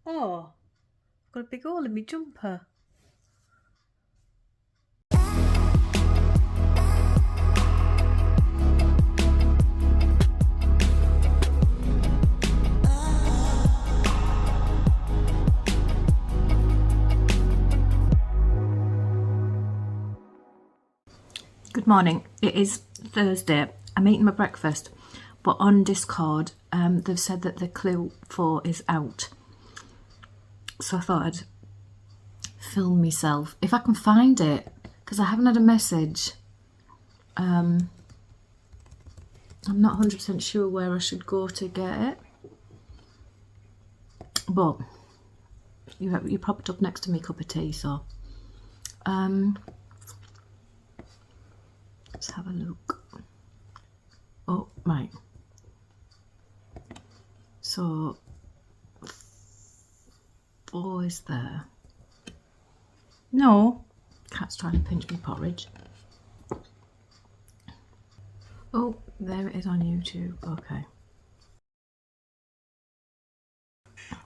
Oh, I've got a big hole in my jumper. Good morning. It is Thursday. I'm eating my breakfast, but on Discord, they've said that the clue 4 is out. So I thought I'd film myself if I can find it, because I haven't had a message. I'm not 100% sure where I should go to get it, but you popped up next to me cup of tea, so let's have a look. Oh, right. So 4 is there. No, cat's trying to pinch me porridge. Oh, there it is on YouTube. Okay.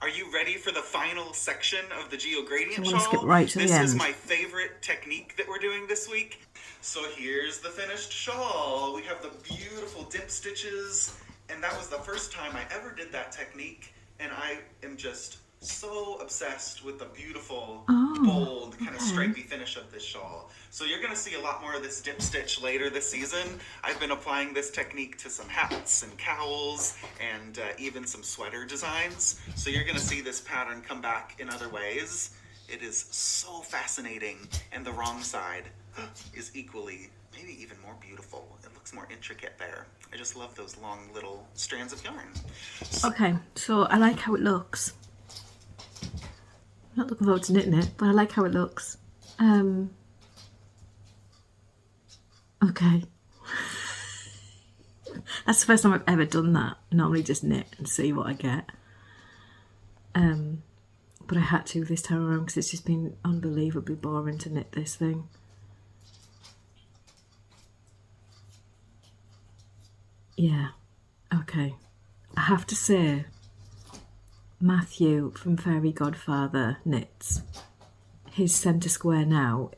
Are you ready for the final section of the Geogradient So I'm gonna skip shawl? right to the This is end. my favorite technique that we're doing this week. So here's the finished shawl. We have the beautiful dip stitches, and that was the first time I ever did that technique, and I am just so obsessed with the beautiful, bold, kind of stripy finish of this shawl. So you're going to see a lot more of this dip stitch later this season. I've been applying this technique to some hats and cowls and even some sweater designs. So you're going to see this pattern come back in other ways. It is so fascinating, and the wrong side is equally, maybe even more beautiful. It looks more intricate there. I just love those long little strands of yarn. Okay, so I like how it looks. I'm not looking forward to knitting it, but I like how it looks. Okay. That's the first time I've ever done that. I normally just knit and see what I get. But I had to this time around because it's just been unbelievably boring to knit this thing. Yeah, okay. I have to say, Matthew from Fairy Godfather Knits, his centre square now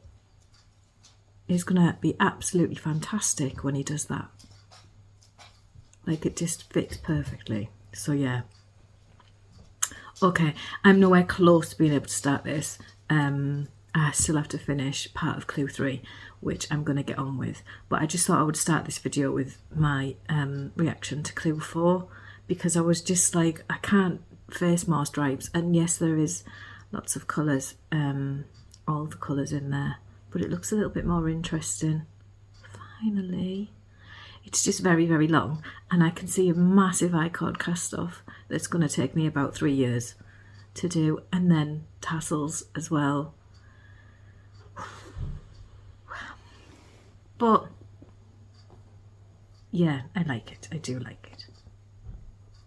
is gonna be absolutely fantastic when he does that. Like, it just fits perfectly. So yeah. Okay, I'm nowhere close to being able to start this. I still have to finish part of Clue 3, which I'm going to get on with. But I just thought I would start this video with my reaction to Clue 4, because I was just like, I can't face more stripes. And yes, there is lots of colours, all the colours in there, but it looks a little bit more interesting. Finally. It's just very, very long, and I can see a massive I-cord cast off that's going to take me about 3 years to do, and then tassels as well. But yeah, I like it. I do like it.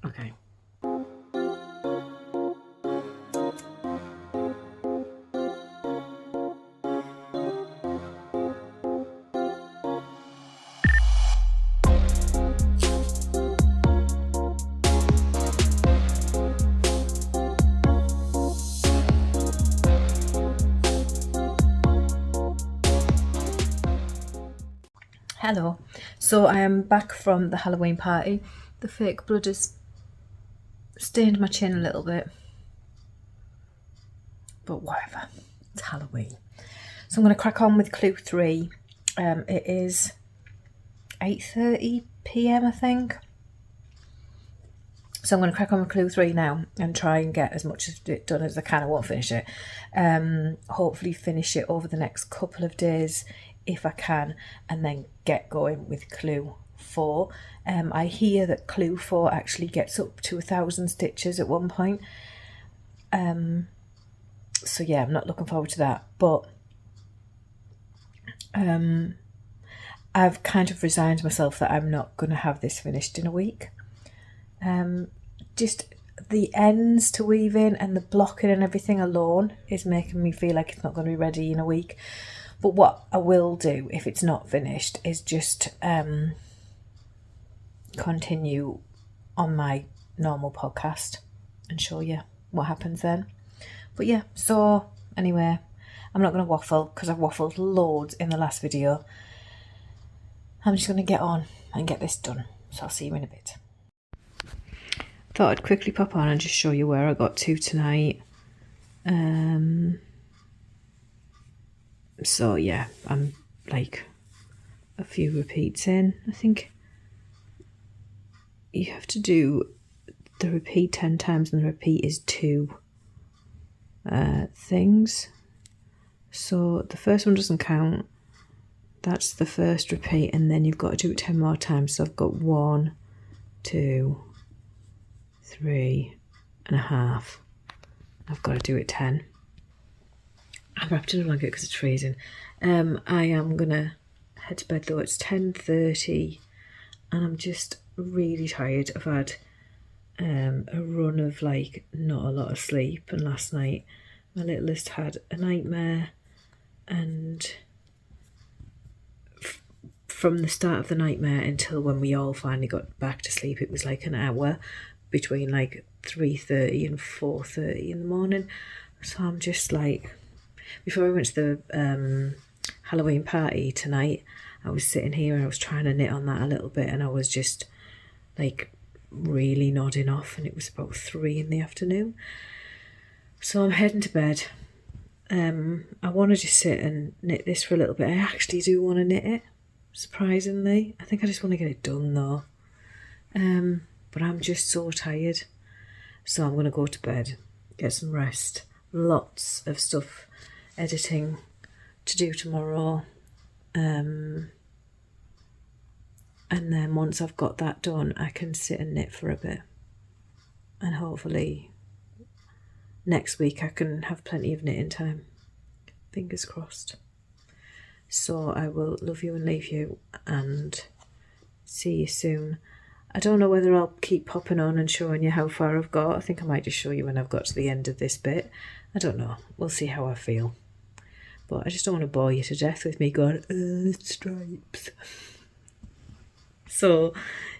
Okay. Hello, so I am back from the Halloween party. The fake blood has stained my chin a little bit, but whatever, it's Halloween. So I'm going to crack on with Clue 3. It is 8:30 PM, I think. So I'm going to crack on with Clue 3 now and try and get as much of it done as I can. I won't finish it. Hopefully finish it over the next couple of days if I can, and then get going with Clue 4. I hear that Clue 4 actually gets up to 1,000 stitches at one point. So yeah, I'm not looking forward to that. But I've kind of resigned myself that I'm not going to have this finished in a week. Just the ends to weave in and the blocking and everything alone is making me feel like it's not going to be ready in a week. But what I will do if it's not finished is just continue on my normal podcast and show you what happens then. But yeah, so anyway, I'm not going to waffle because I've waffled loads in the last video. I'm just going to get on and get this done. So I'll see you in a bit. Thought I'd quickly pop on and just show you where I got to tonight. So yeah, I'm like a few repeats in. I think you have to do the repeat 10 times and the repeat is 2 things. So the first one doesn't count. That's the first repeat, and then you've got to do it 10 more times. So I've got 1, 2, 3 and a half. I've got to do it 10. I'm wrapped in a blanket because it's freezing. I am gonna head to bed though. It's 10:30 and I'm just really tired. I've had a run of like not a lot of sleep, and last night my littlest had a nightmare, and from the start of the nightmare until when we all finally got back to sleep, it was like an hour between like 3:30 and 4:30 in the morning. So I'm just like, before we went to the Halloween party tonight, I was sitting here and I was trying to knit on that a little bit, and I was just like really nodding off, and it was about 3 in the afternoon. So I'm heading to bed. I want to just sit and knit this for a little bit. I actually do want to knit it, surprisingly. I think I just want to get it done though. But I'm just so tired. So I'm going to go to bed, get some rest. Lots of stuff, editing to do tomorrow. And then once I've got that done, I can sit and knit for a bit. And hopefully next week I can have plenty of knitting time. Fingers crossed. So I will love you and leave you and see you soon. I don't know whether I'll keep popping on and showing you how far I've got. I think I might just show you when I've got to the end of this bit. I don't know. We'll see how I feel. But I just don't want to bore you to death with me going, stripes. So,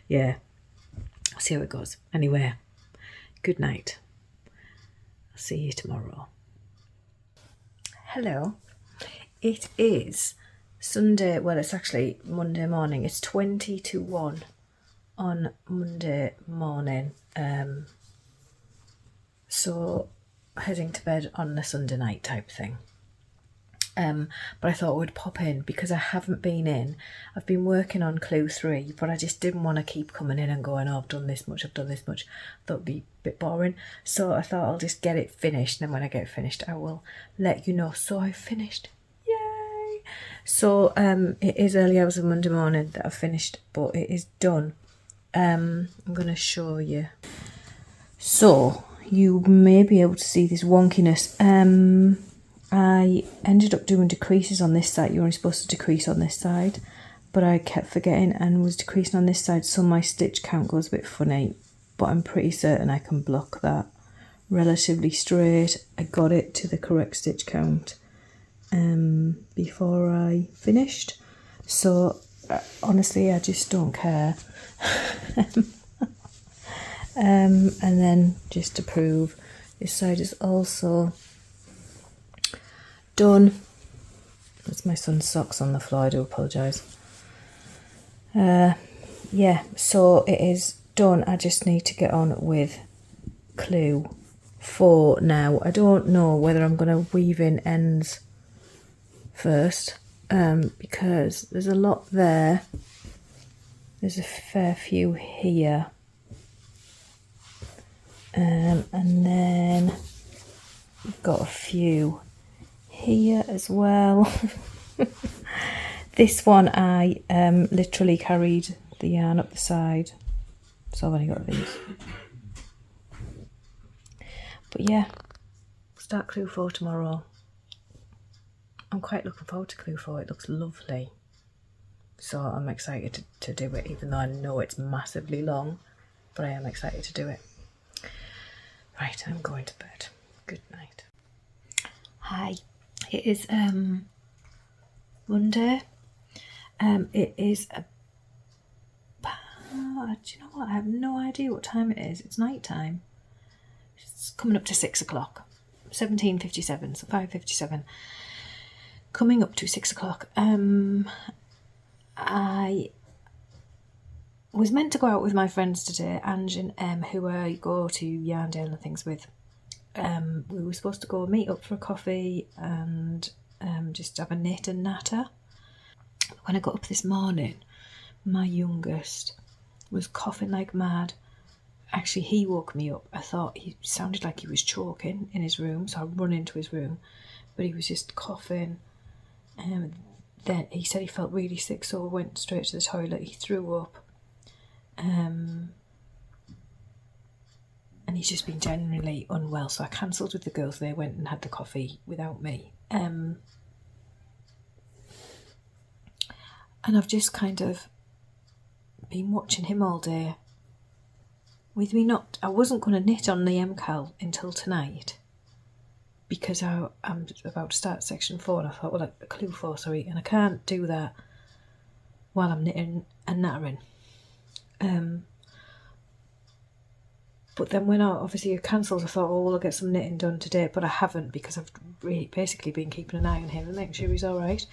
yeah. I'll see how it goes. Anyway, good night. I'll see you tomorrow. Hello. It is Sunday. Well, it's actually Monday morning. It's 20 to 1 on Monday morning. So heading to bed on a Sunday night type thing. But I thought I would pop in because I haven't been in. I've been working on Clue 3, but I just didn't want to keep coming in and going, oh, I've done this much, I've done this much. I thought it'd be a bit boring. So I thought I'll just get it finished, and then when I get finished, I will let you know. So I finished. Yay! So it is early hours of Monday morning that I've finished, but it is done. I'm going to show you. So you may be able to see this wonkiness. I ended up doing decreases on this side. You're only supposed to decrease on this side, but I kept forgetting and was decreasing on this side, so my stitch count goes a bit funny, but I'm pretty certain I can block that relatively straight. I got it to the correct stitch count before I finished, so honestly I just don't care. And then just to prove, this side is also done. That's my son's socks on the floor, I do apologise. Yeah, so it is done. I just need to get on with Clue 4 now. I don't know whether I'm going to weave in ends first, because there's a lot there. There's a fair few here. And then we've got a few here as well. This one I literally carried the yarn up the side, so I've only got these. But yeah, start Clue 4 tomorrow. I'm quite looking forward to Clue 4. It looks lovely, so I'm excited to do it, even though I know it's massively long, but I am excited to do it. Right, I'm going to bed. Good night. Hi. It is Monday. It is Oh, do you know what? I have no idea what time it is. It's night time. It's coming up to 6 o'clock. 17:57, so 5:57. Coming up to 6 o'clock. I was meant to go out with my friends today, Ange and Em, who I go to Yarndale and things with. We were supposed to go meet up for a coffee and just have a knit and natter. When I got up this morning, my youngest was coughing like mad. Actually, he woke me up. I thought he sounded like he was choking in his room, so I run into his room, but he was just coughing. Then he said he felt really sick, so I went straight to the toilet. He threw up. And he's just been generally unwell, so I cancelled with the girls. They went and had the coffee without me. And I've just kind of been watching him all day. With me not, I wasn't going to knit on the MKAL until tonight because I'm about to start section 4, and I thought, well, clue 4, sorry, and I can't do that while I'm knitting and nattering. But then when obviously it cancelled, I thought, oh, well, I'll get some knitting done today, but I haven't because I've basically been keeping an eye on him and making sure he's all right.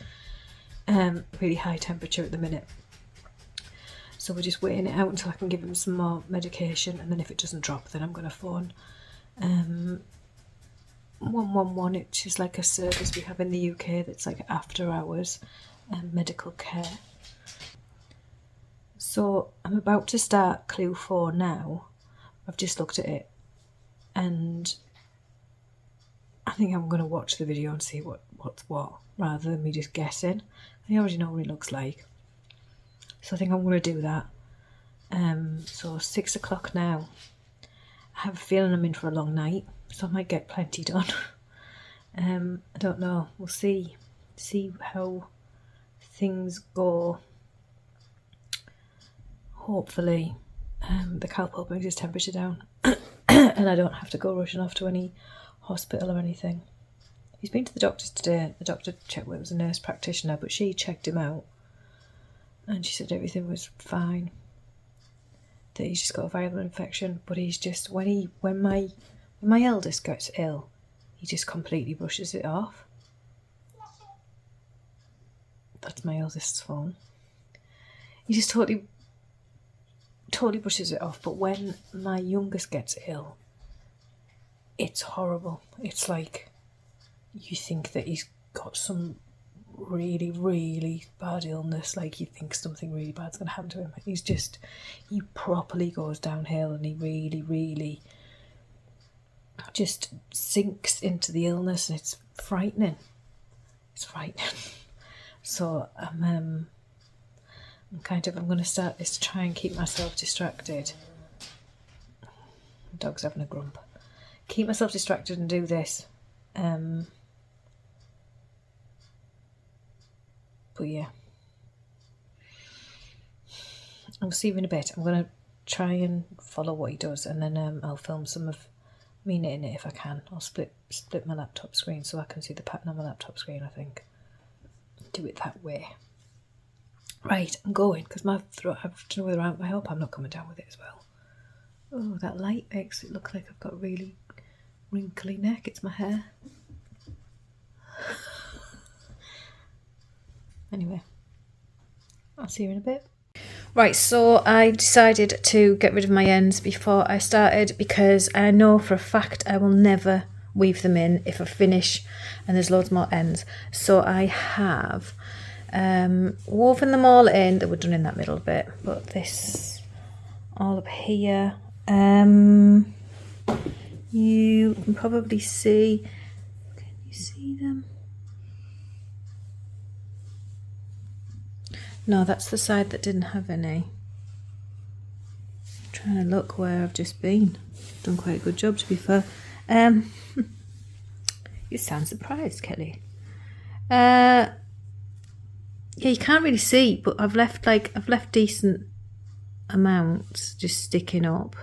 Really high temperature at the minute. So we're just waiting it out until I can give him some more medication, and then if it doesn't drop, then I'm going to phone 111, which is like a service we have in the UK that's like after hours medical care. So I'm about to start clue 4 now. I've just looked at it and I think I'm going to watch the video and see what's what rather than me just guessing. I already know what it looks like. So I think I'm going to do that. So 6 o'clock now. I have a feeling I'm in for a long night, so I might get plenty done. I don't know. We'll see how things go. Hopefully the Calpol brings his temperature down and I don't have to go rushing off to any hospital or anything. He's been to the doctor's today. The doctor checked, well, it was a nurse practitioner, but she checked him out and she said everything was fine, that he's just got a viral infection. But he's just, when my eldest gets ill, he just completely brushes it off. That's my eldest's phone. He just totally brushes it off. But when my youngest gets ill, it's horrible. It's like you think that he's got some really, really bad illness, like you think something really bad's going to happen to him. He properly goes downhill, and he really, really just sinks into the illness, and it's frightening. So I'm going to start this to try and keep myself distracted. The dog's having a grump. Keep myself distracted and do this. But yeah, I'll see you in a bit. I'm going to try and follow what he does, and then I'll film some of me knitting it if I can. I'll split my laptop screen so I can see the pattern on my laptop screen, I think. Do it that way. Right, I'm going, because my throat, I have to know whether I hope I'm not coming down with it as well. Oh, that light makes it look like I've got a really wrinkly neck. It's my hair. Anyway, I'll see you in a bit. Right, so I decided to get rid of my ends before I started because I know for a fact I will never weave them in if I finish and there's loads more ends. So I have woven them all in. They were done in that middle bit, but this all up here. You can probably see. Can you see them? No, that's the side that didn't have any. I'm trying to look where I've just been. Done quite a good job, to be fair. You sound surprised, Kelly. Yeah, you can't really see, but I've left decent amounts just sticking up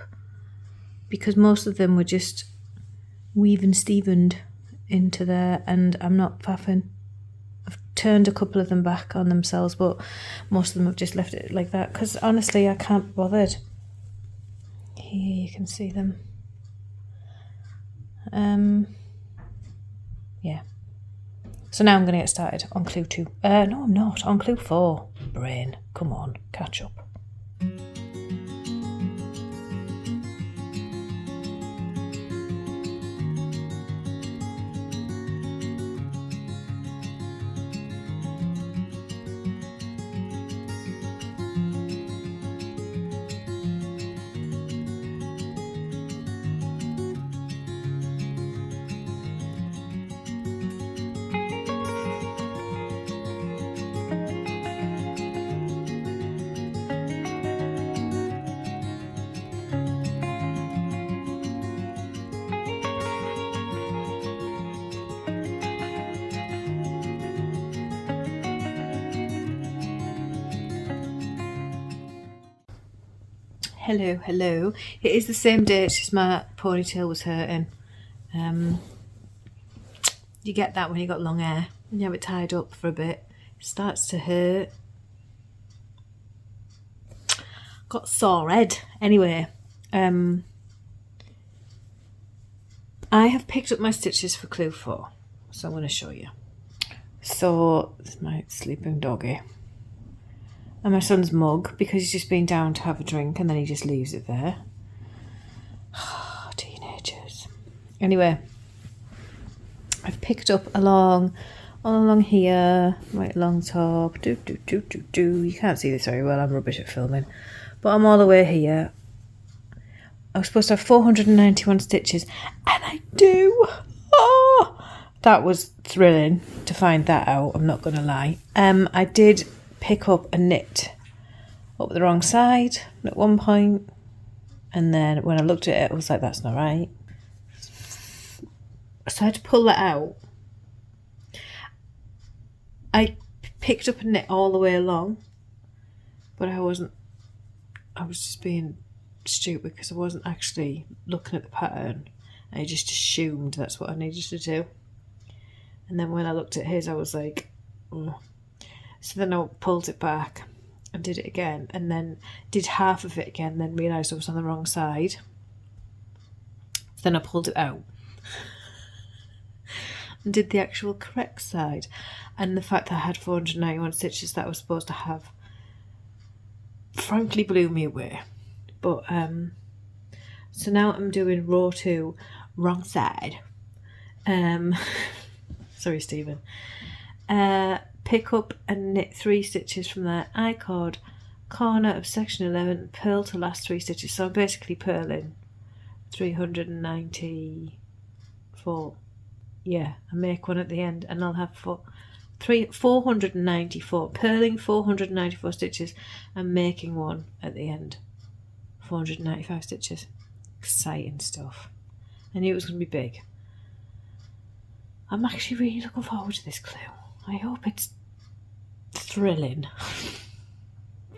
because most of them were just weave and Stevened into there, and I'm not faffing. turned a couple of them back on themselves, but most of them have just left it like that because honestly I can't be bothered. Here you can see them. Yeah. So now I'm going to get started on clue 2. No, I'm not. On clue 4. Brain, come on, catch up. Hello. It is the same day, it's just my ponytail was hurting. You get that when you got long hair and you have it tied up for a bit. It starts to hurt. Got sore head. Anyway, I have picked up my stitches for clue 4, so I'm going to show you. So, this is my sleeping doggy. And my son's mug, because he's just been down to have a drink and then he just leaves it there. Teenagers. Anyway, I've picked up all along here, right along top. You can't see this very well, I'm rubbish at filming. But I'm all the way here. I was supposed to have 491 stitches, and I do. Oh, that was thrilling to find that out, I'm not going to lie. I did pick up a knit up the wrong side at one point, and then when I looked at it I was like, that's not right, so I had to pull that out. I picked up a knit all the way along, but I was just being stupid because I wasn't actually looking at the pattern. I just assumed that's what I needed to do, and then when I looked at his I was like, oh. So then I pulled it back and did it again, and then did half of it again, then realised I was on the wrong side. Then I pulled it out and did the actual correct side. And the fact that I had 491 stitches that I was supposed to have frankly blew me away. But so now I'm doing row 2, wrong side. Sorry, Stephen. Pick up and knit 3 stitches from the I-cord corner of section 11, purl to last 3 stitches. So I'm basically purling 394. Yeah, I make one at the end and I'll have 494, purling 494 stitches and making one at the end. 495 stitches. Exciting stuff. I knew it was going to be big. I'm actually really looking forward to this clue. I hope it's thrilling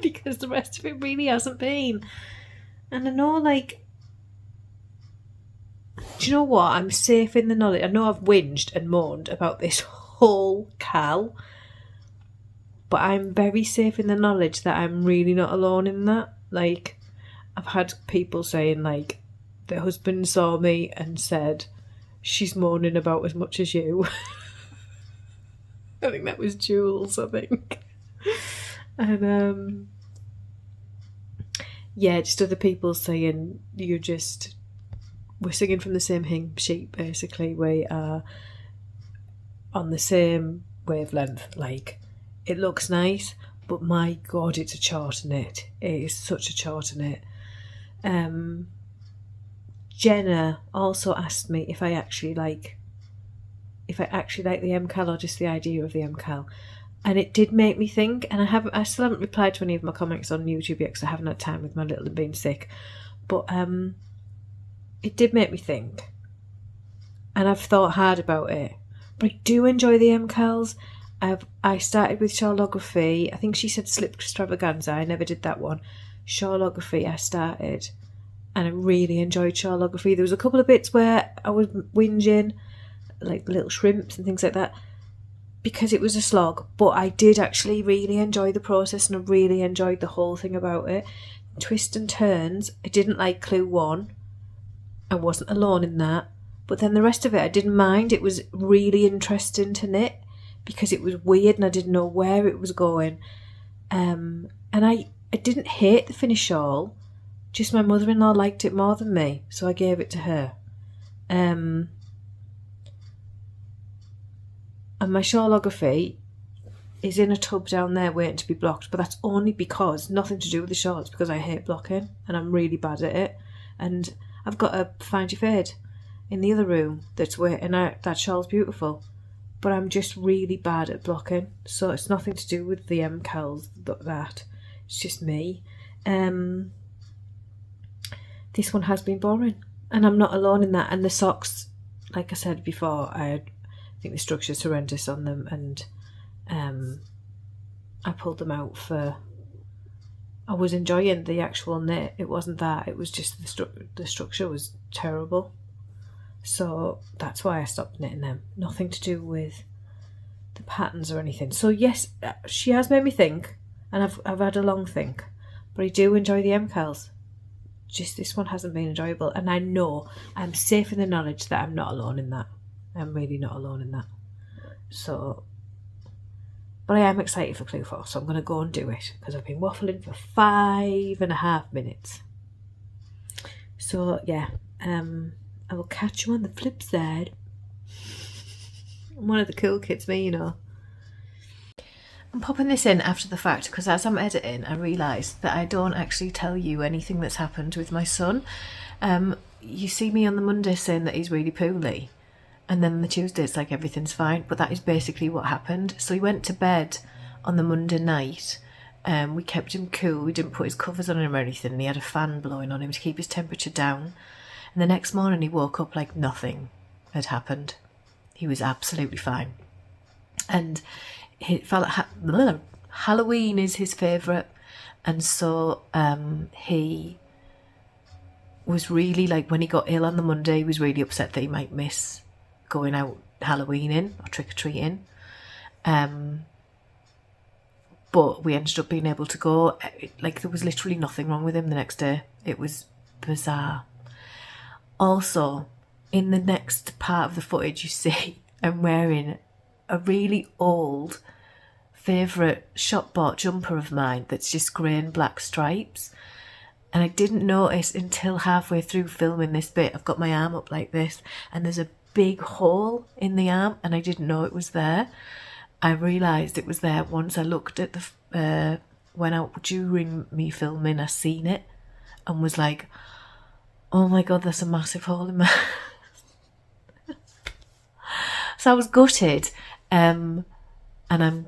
because the rest of it really hasn't been. And I know, like, do you know what? I'm safe in the knowledge. I know I've whinged and moaned about this whole MKAL, but I'm very safe in the knowledge that I'm really not alone in that. Like, I've had people saying, like, their husband saw me and said, she's moaning about as much as you. I think that was Jules, I think. And yeah, just other people saying we're singing from the same hymn sheet, basically. We are on the same wavelength. Like, it looks nice, but my God, it's a chore to knit. It is such a chore to knit. Jenna also asked me if I actually like the MKAL or just the idea of the MKAL, and it did make me think. And I still haven't replied to any of my comments on YouTube yet because I haven't had time with my little and being sick. But it did make me think, and I've thought hard about it. But I do enjoy the MKALs. I started with Shawlography. I think she said Slip Extravaganza. I never did that one. Shawlography I started, and I really enjoyed Shawlography. There was a couple of bits where I was whinging, like little shrimps and things like that. because it was a slog, but I did actually really enjoy the process, and I really enjoyed the whole thing about it. Twists and turns. I didn't like clue 1. I wasn't alone in that. But then the rest of it I didn't mind. It was really interesting to knit because it was weird and I didn't know where it was going. And I didn't hate the finished shawl, just my mother-in-law liked it more than me, so I gave it to her. And my shawlography is in a tub down there waiting to be blocked, but that's only because, nothing to do with the shawl, it's because I hate blocking and I'm really bad at it. And I've got a Find Your Fade in the other room that's waiting out. That shawl's beautiful, but I'm just really bad at blocking, so it's nothing to do with the MKALs, that it's just me. This one has been boring, and I'm not alone in that. And the socks, like I said before, I think the structure's horrendous on them, and I pulled them out for... I was enjoying the actual knit. It wasn't that. It was just the structure was terrible. So that's why I stopped knitting them. Nothing to do with the patterns or anything. So yes, she has made me think, and I've had a long think, but I do enjoy the MKALs. Just this one hasn't been enjoyable, and I know I'm safe in the knowledge that I'm not alone in that. I'm really not alone in that. So, but I am excited for Clue 4, so I'm going to go and do it because I've been waffling for 5.5 minutes. So yeah, I will catch you on the flip side. I'm one of the cool kids, me, you know. I'm popping this in after the fact because as I'm editing I realised that I don't actually tell you anything that's happened with my son. You see me on the Monday saying that he's really poorly, and then on the Tuesday it's like everything's fine, but that is basically what happened. So he went to bed on the Monday night. We kept him cool, we didn't put his covers on him or anything, and he had a fan blowing on him to keep his temperature down. And the next morning he woke up like nothing had happened. He was absolutely fine. And he felt like Halloween is his favourite, and so he was really, like, when he got ill on the Monday, he was really upset that he might miss going out Halloweening or trick-or-treating. But we ended up being able to go. Like, there was literally nothing wrong with him the next day. It was bizarre. Also, in the next part of the footage you see I'm wearing a really old favourite shop bought jumper of mine that's just grey and black stripes, and I didn't notice until halfway through filming this bit. I've got my arm up like this and there's a big hole in the arm and I didn't know it was there. I realised it was there once I looked at the went out during me filming. I seen it and was like, oh my god, there's a massive hole in my... So I was gutted, and I'm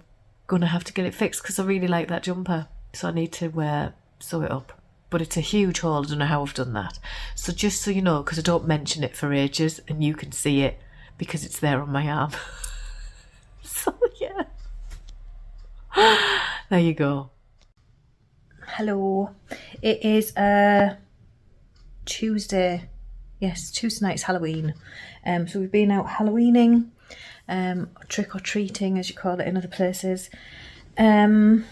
going to have to get it fixed because I really like that jumper. So I need to sew it up. But it's a huge hole, I don't know how I've done that. So just so you know, because I don't mention it for ages, and you can see it because it's there on my arm. So yeah. There you go. Hello. It is Tuesday. Yes, Tuesday night's Halloween. So we've been out Halloweening, trick-or-treating as you call it in other places. And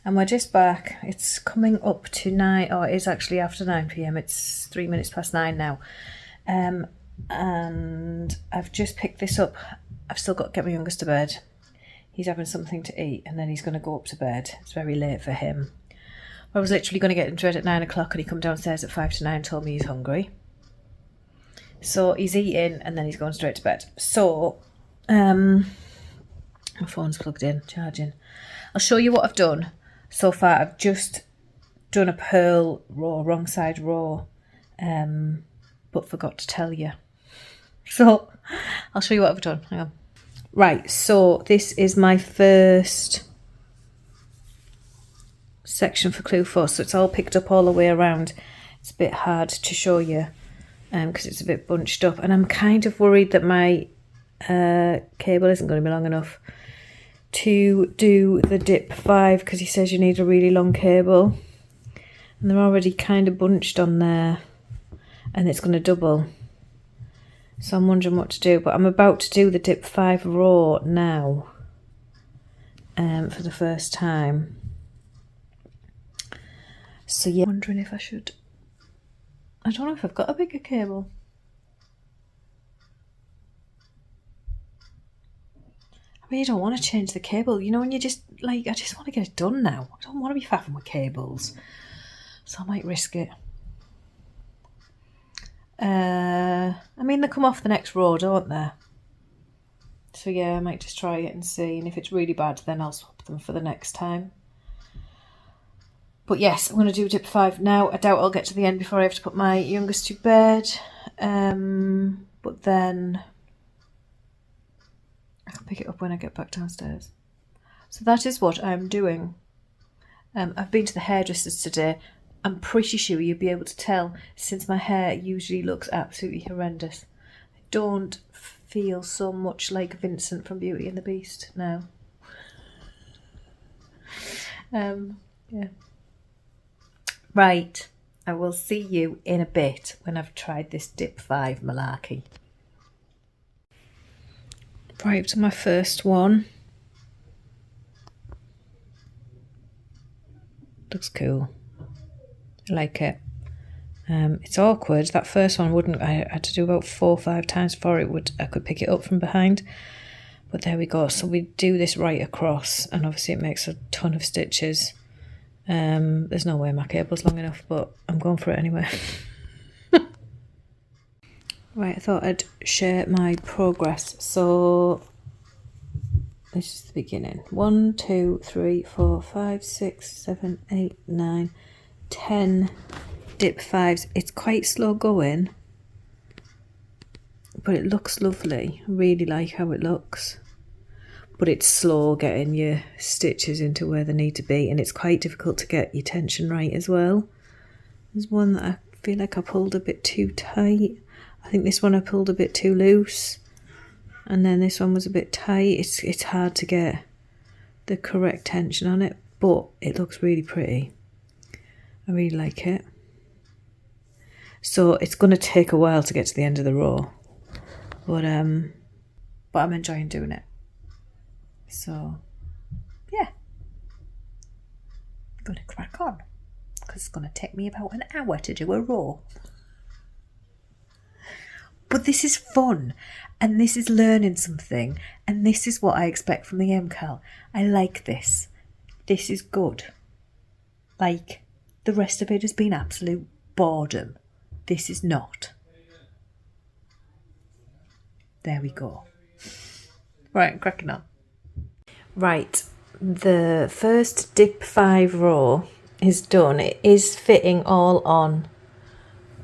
we're just back. It's coming up to 9, or it is actually after 9 p.m. It's 3 minutes past 9 now. And I've just picked this up. I've still got to get my youngest to bed. He's having something to eat and then he's going to go up to bed. It's very late for him. I was literally going to get him to bed at 9 o'clock and he come downstairs at 5 to 9 and told me he's hungry. So he's eating and then he's going straight to bed. So, my phone's plugged in, charging. I'll show you what I've done so far. I've just done a purl row, wrong side row, but forgot to tell you. So, I'll show you what I've done. Hang on. Right, so this is my first section for Clue 4. So it's all picked up all the way around. It's a bit hard to show you because it's a bit bunched up. And I'm kind of worried that my cable isn't going to be long enough to do the dip 5 because he says you need a really long cable. And they're already kind of bunched on there and it's going to double. So I'm wondering what to do, but I'm about to do the dip 5 row now for the first time. So yeah, I'm wondering if I should, I don't know if I've got a bigger cable. I really don't want to change the cable, you know, when you just like, I just want to get it done now. I don't want to be faffing with cables, so I might risk it. I mean, they come off the next row, don't they? So yeah, I might just try it and see, and if it's really bad, then I'll swap them for the next time. But yes, I'm going to do dip 5 now. I doubt I'll get to the end before I have to put my youngest to bed. But then I can pick it up when I get back downstairs. So that is what I'm doing. I've been to the hairdressers today. I'm pretty sure you'll be able to tell, since my hair usually looks absolutely horrendous. I don't feel so much like Vincent from Beauty and the Beast now. Yeah. Right, I will see you in a bit when I've tried this dip 5 malarkey. Right, to my first one. Looks cool. I like it. It's awkward. That first one wouldn't. I had to do about 4 or 5 times before I could pick it up from behind. But there we go. So we do this right across, and obviously it makes a ton of stitches. There's no way my cable's long enough, but I'm going for it anyway. Right, I thought I'd share my progress. So this is the beginning. 1, 2, 3, 4, 5, 6, 7, 8, 9, 10 dip 5s. It's quite slow going, but it looks lovely. I really like how it looks. But it's slow getting your stitches into where they need to be, and it's quite difficult to get your tension right as well. There's one that I feel like I pulled a bit too tight. I think this one I pulled a bit too loose, and then this one was a bit tight. It's hard to get the correct tension on it, but it looks really pretty. I really like it. So it's going to take a while to get to the end of the row, but I'm enjoying doing it. So, yeah, I'm going to crack on, because it's going to take me about an hour to do a row. But this is fun, and this is learning something, and this is what I expect from the MKAL. I like this. This is good. Like, the rest of it has been absolute boredom. This is not. There we go. Right, I'm cracking on. Right, the first dip 5 row is done. It is fitting all on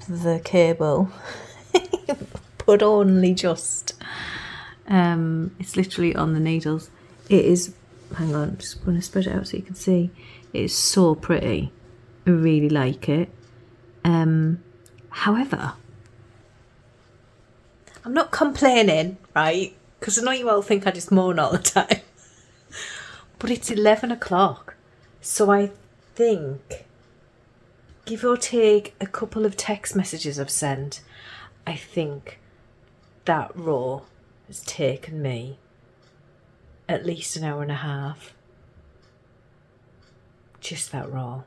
the cable, but only just. It's literally on the needles. It is, hang on, I'm just going to spread it out so you can see. It is so pretty. I really like it. However, I'm not complaining, right? Because I know you all think I just moan all the time. But it's 11 o'clock, so I think, give or take a couple of text messages I've sent, I think that row has taken me at least an hour and a half. Just that row.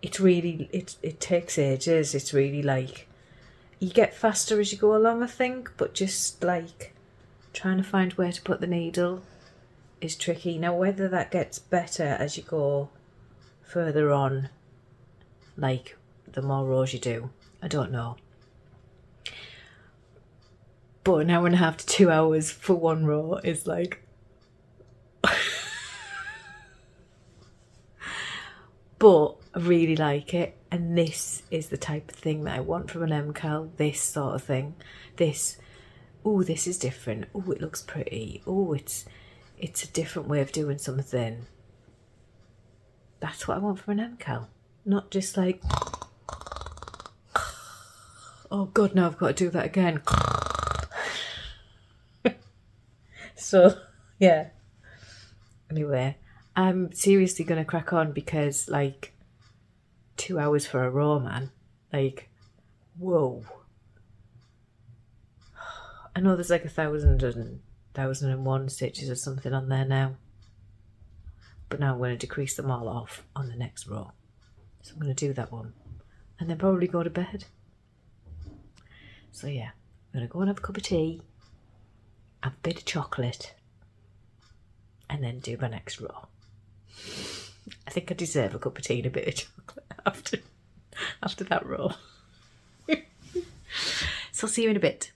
It's really, it takes ages. It's really like, you get faster as you go along, I think, but just like trying to find where to put the needle is tricky. Now, whether that gets better as you go further on, like the more rows you do, I don't know. But an hour and a half to 2 hours for one row is like... But I really like it, and this is the type of thing that I want from an MKAL, this sort of thing. This, oh, this is different. Oh, it looks pretty. Oh, it's a different way of doing something. That's what I want from an MKAL. Not just like, oh God, no, I've got to do that again. So, yeah. Anyway, I'm seriously going to crack on, because like 2 hours for a row, man. Like, whoa. I know there's like 1,001 stitches or something on there now. But now I'm going to decrease them all off on the next row. So I'm going to do that one. And then probably go to bed. So yeah, I'm going to go and have a cup of tea, have a bit of chocolate, and then do my next row. I think I deserve a cup of tea and a bit of chocolate after that row. So I'll see you in a bit.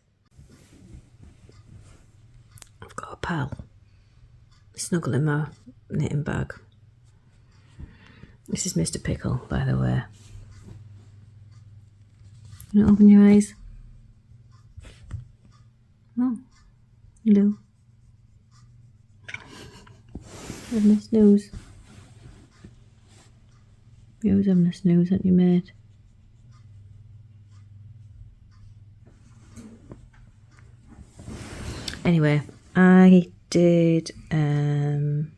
I've got a pal snuggle in my knitting bag. This is Mr. Pickle, by the way. You want to open your eyes? Oh, hello. Having a snooze. You're always having a snooze, aren't you, mate? Anyway, I did 2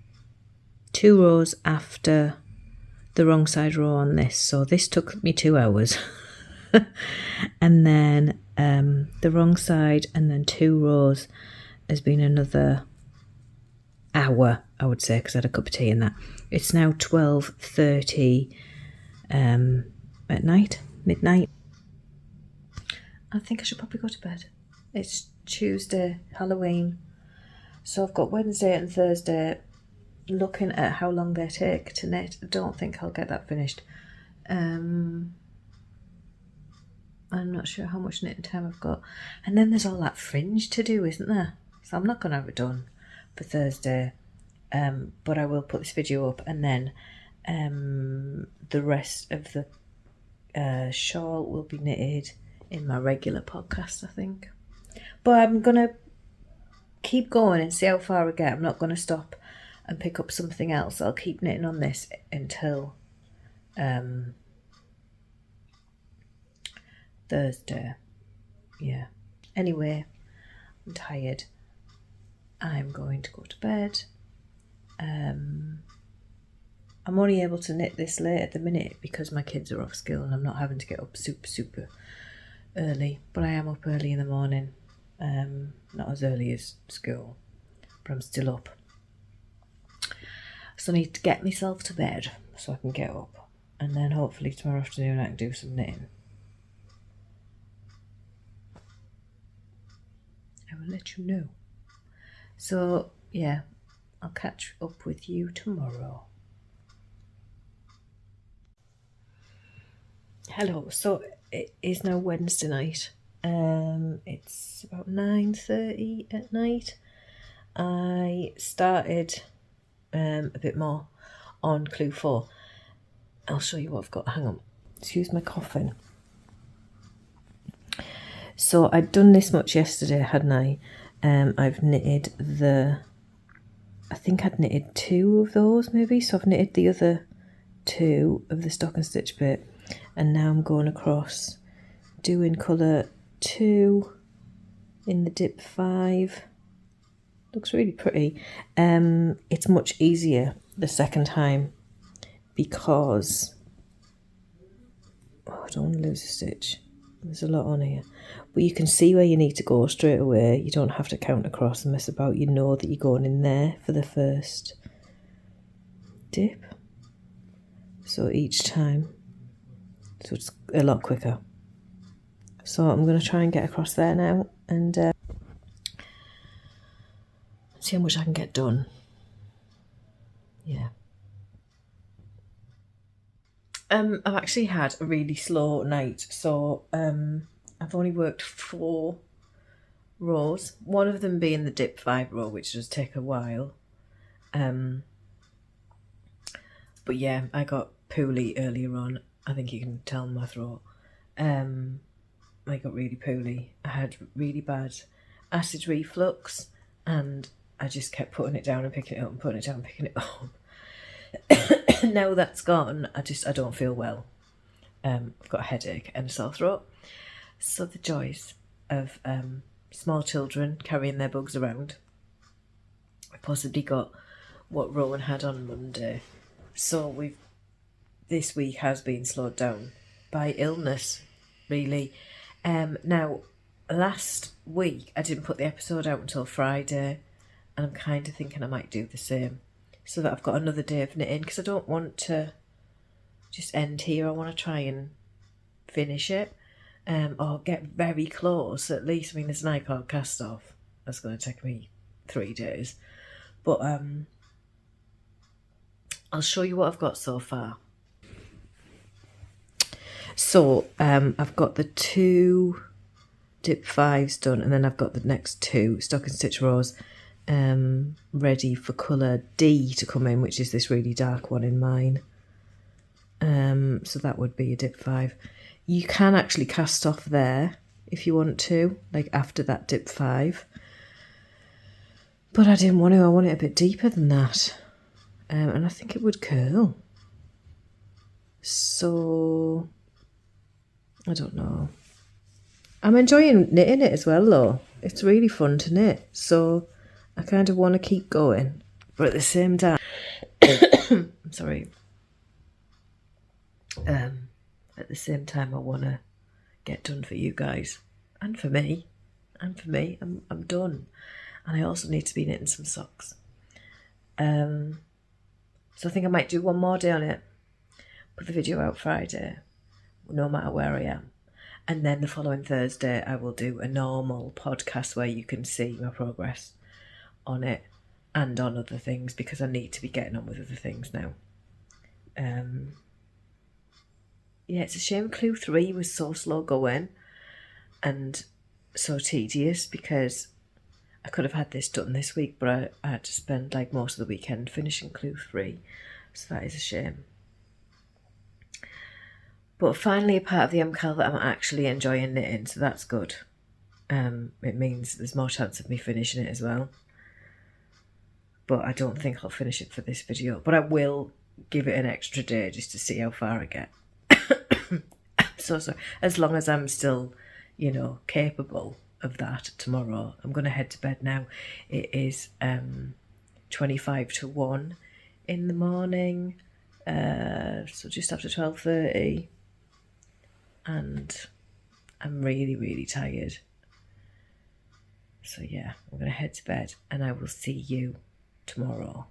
rows after the wrong side row on this, so this took me 2 hours. And then the wrong side and then 2 rows has been another hour, I would say, because I had a cup of tea in that. It's now 12:30 at night, midnight. I think I should probably go to bed. It's Tuesday, Halloween, so I've got Wednesday and Thursday. Looking at how long they take to knit, I don't think I'll get that finished. I'm not sure how much knitting time I've got. And then there's all that fringe to do, isn't there? So I'm not going to have it done for Thursday. But I will put this video up, and then the rest of the shawl will be knitted in my regular podcast, I think. But I'm going to keep going and see how far I get. I'm not going to stop and pick up something else. I'll keep knitting on this until Thursday. Yeah. Anyway, I'm tired. I'm going to go to bed. I'm only able to knit this late at the minute because my kids are off school and I'm not having to get up super early. But I am up early in the morning. Not as early as school, but I'm still up. So I need to get myself to bed so I can get up, and then hopefully tomorrow afternoon I can do some knitting. I will let you know. So yeah, I'll catch up with you tomorrow. Hello, so it is now Wednesday night. It's about 9:30 at night. I started a bit more on clue 4. I'll show you what I've got. Hang on, excuse my coughing. So I'd done this much yesterday, hadn't I? I've knitted I think I'd knitted 2 of those maybe, so I've knitted the other 2 of the stock and stitch bit, and now I'm going across doing colour 2 in the dip 5. Looks really pretty. It's much easier the second time because I don't want to lose a stitch. There's a lot on here, but you can see where you need to go straight away. You don't have to count across and mess about. You know that you're going in there for the first dip, so each time, so it's a lot quicker. So I'm going to try and get across there now and see how much I can get done. Yeah. I've actually had a really slow night, so I've only worked 4 rows, one of them being the dip 5 row, which does take a while. But yeah, I got poorly earlier on. I think you can tell in my throat. I got really poorly. I had really bad acid reflux, and I just kept putting it down and picking it up and putting it down and picking it up. Now that's gone, I don't feel well. I've got a headache and a sore throat. So the joys of small children carrying their bugs around. I possibly got what Rowan had on Monday. So this week has been slowed down by illness, really. Now, last week I didn't put the episode out until Friday, and I'm kind of thinking I might do the same so that I've got another day of knitting, because I don't want to just end here. I want to try and finish it, or get very close at least. I mean, there's an iCard cast off. That's going to take me 3 days. But I'll show you what I've got so far. So I've got the 2 dip 5s done, and then I've got the next 2 stocking stitch rows ready for colour D to come in, which is this really dark one in mine. So that would be a dip 5. You can actually cast off there if you want to, like after that dip 5. But I didn't want to. I want it a bit deeper than that. And I think it would curl. So I don't know. I'm enjoying knitting it as well though. It's really fun to knit. So I kind of want to keep going. But at the same time, I'm sorry. At the same time, I want to get done for you guys. And for me. I'm done. And I also need to be knitting some socks. So I think I might do one more day on it. Put the video out Friday, no matter where I am. And then the following Thursday, I will do a normal podcast where you can see my progress on it and on other things, because I need to be getting on with other things now. Yeah, it's a shame Clue 3 was so slow going and so tedious, because I could have had this done this week, but I had to spend like most of the weekend finishing Clue 3, so that is a shame. But finally a part of the MKAL that I'm actually enjoying knitting, so that's good. It means there's more chance of me finishing it as well. But I don't think I'll finish it for this video, but I will give it an extra day just to see how far I get. So as long as I'm still, you know, capable of that tomorrow. I'm going to head to bed now. It is 25 to 1 in the morning, so just after 12:30, and I'm really, really tired. So yeah, I'm going to head to bed, and I will see you tomorrow.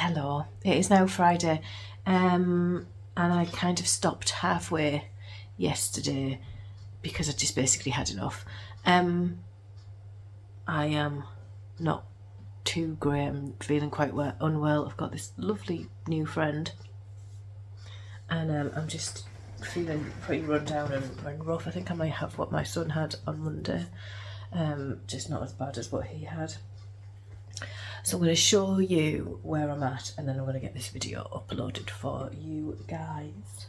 Hello, it is now Friday, and I kind of stopped halfway yesterday because I just basically had enough. I am not too great. I'm feeling quite unwell. I've got this lovely new friend, and I'm just feeling pretty run down and rough. I think I might have what my son had on Monday, just not as bad as what he had. So I'm going to show you where I'm at, and then I'm going to get this video uploaded for you guys.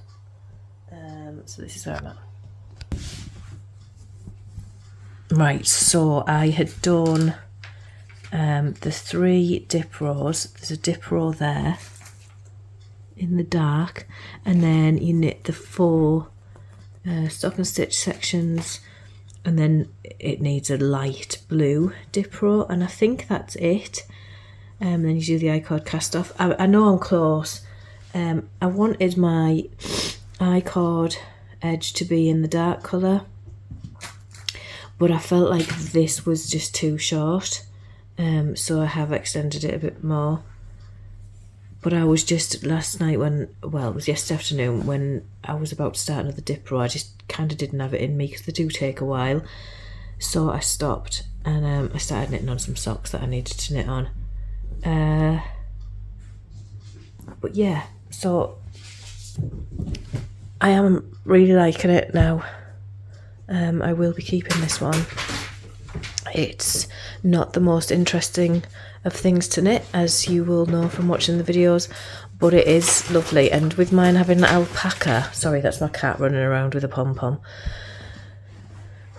So this is where I'm at. Right, so I had done the 3 dip rows. There's a dip row there in the dark, and then you knit the 4 stocking stitch sections, and then it needs a light blue dip row, and I think that's it. Then you do the I-cord cast off. I know I'm close. I wanted my I-cord edge to be in the dark colour, but I felt like this was just too short, so I have extended it a bit more. But I was just last night it was yesterday afternoon when I was about to start another dip row, I just kind of didn't have it in me because they do take a while. So I stopped, and I started knitting on some socks that I needed to knit on. But yeah, so I am really liking it now. I will be keeping this one. It's not the most interesting of things to knit, as you will know from watching the videos, but it is lovely. And with mine having alpaca, sorry, that's my cat running around with a pom-pom.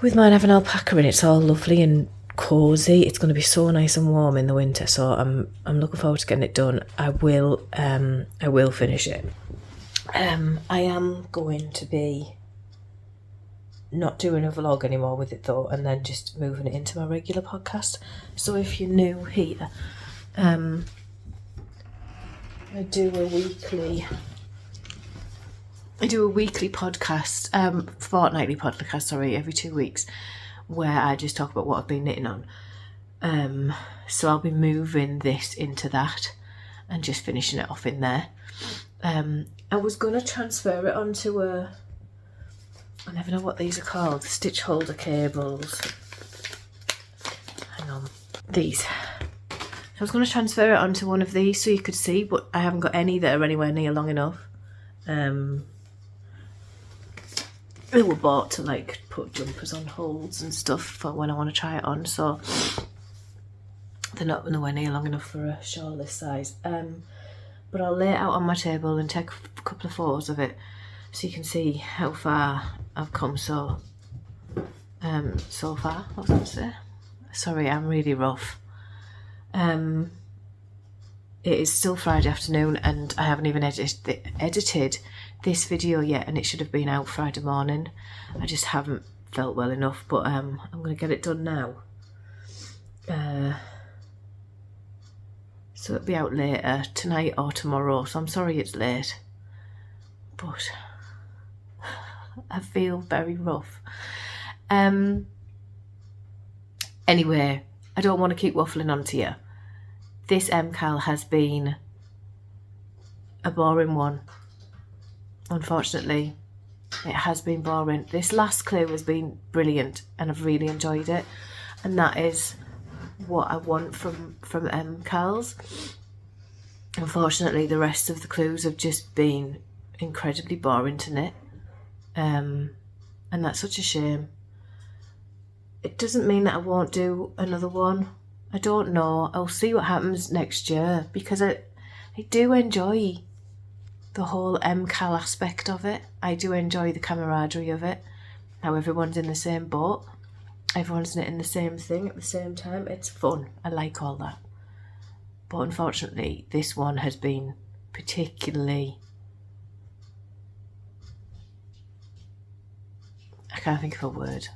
With mine having alpaca in, it's all lovely and cosy. It's going to be so nice and warm in the winter, so I'm looking forward to getting it done. I will finish it. I am going to be not doing a vlog anymore with it though, and then just moving it into my regular podcast. So if you're new here, I do a weekly podcast, fortnightly podcast, sorry, every 2 weeks, where I just talk about what I've been knitting on. So I'll be moving this into that and just finishing it off in there. I was going to transfer it onto I never know what these are called, stitch holder cables. Hang on, these. I was going to transfer it onto one of these so you could see, but I haven't got any that are anywhere near long enough. They were bought to like put jumpers on holds and stuff for when I want to try it on, so they're not nowhere near long enough for a shawl this size. But I'll lay it out on my table and take a couple of photos of it so you can see how far I've come so far. What was I going to say? Sorry, I'm really rough. It is still Friday afternoon and I haven't even edited this video yet, and it should have been out Friday morning. I just haven't felt well enough, but I'm going to get it done now. So it'll be out later, tonight or tomorrow, so I'm sorry it's late. But I feel very rough. Anyway, I don't want to keep waffling on to you. This MKAL has been a boring one. Unfortunately, it has been boring. This last clue has been brilliant and I've really enjoyed it. And that is what I want from MKALs. Unfortunately, the rest of the clues have just been incredibly boring to knit. And that's such a shame. It doesn't mean that I won't do another one. I don't know. I'll see what happens next year, because I do enjoy the whole MKAL aspect of it. I do enjoy the camaraderie of it. How everyone's in the same boat. Everyone's knitting the same thing at the same time. It's fun. I like all that. But unfortunately, this one has been particularly... I can't think of a word.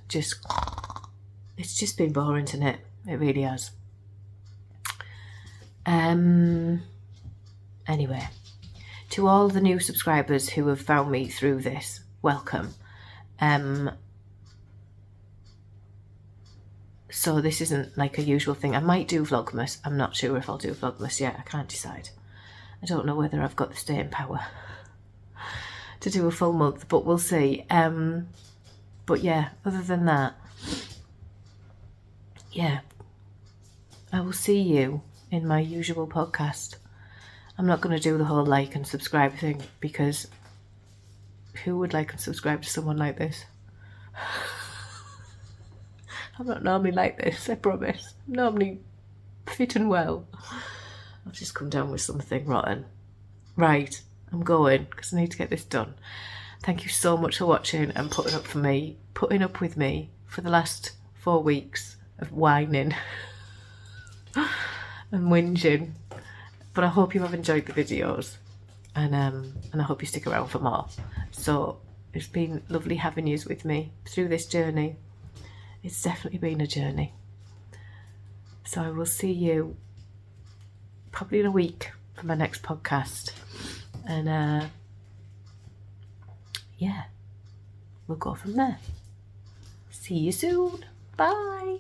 It's just been boring to knit. It really has. Anyway, to all the new subscribers who have found me through this, welcome. So this isn't like a usual thing. I might do Vlogmas. I'm not sure if I'll do Vlogmas yet. I can't decide. I don't know whether I've got the staying power to do a full month, but we'll see. But yeah, other than that, yeah, I will see you in my usual podcast. I'm not going to do the whole like and subscribe thing, because who would like and subscribe to someone like this? I'm not normally like this, I promise. I'm normally fit and well. I've just come down with something rotten. Right, I'm going because I need to get this done. Thank you so much for watching and putting up with me for the last 4 weeks of whining and whinging. But I hope you have enjoyed the videos, and I hope you stick around for more. So it's been lovely having you with me through this journey. It's definitely been a journey. So I will see you probably in a week for my next podcast. And yeah, we'll go from there. See you soon. Bye.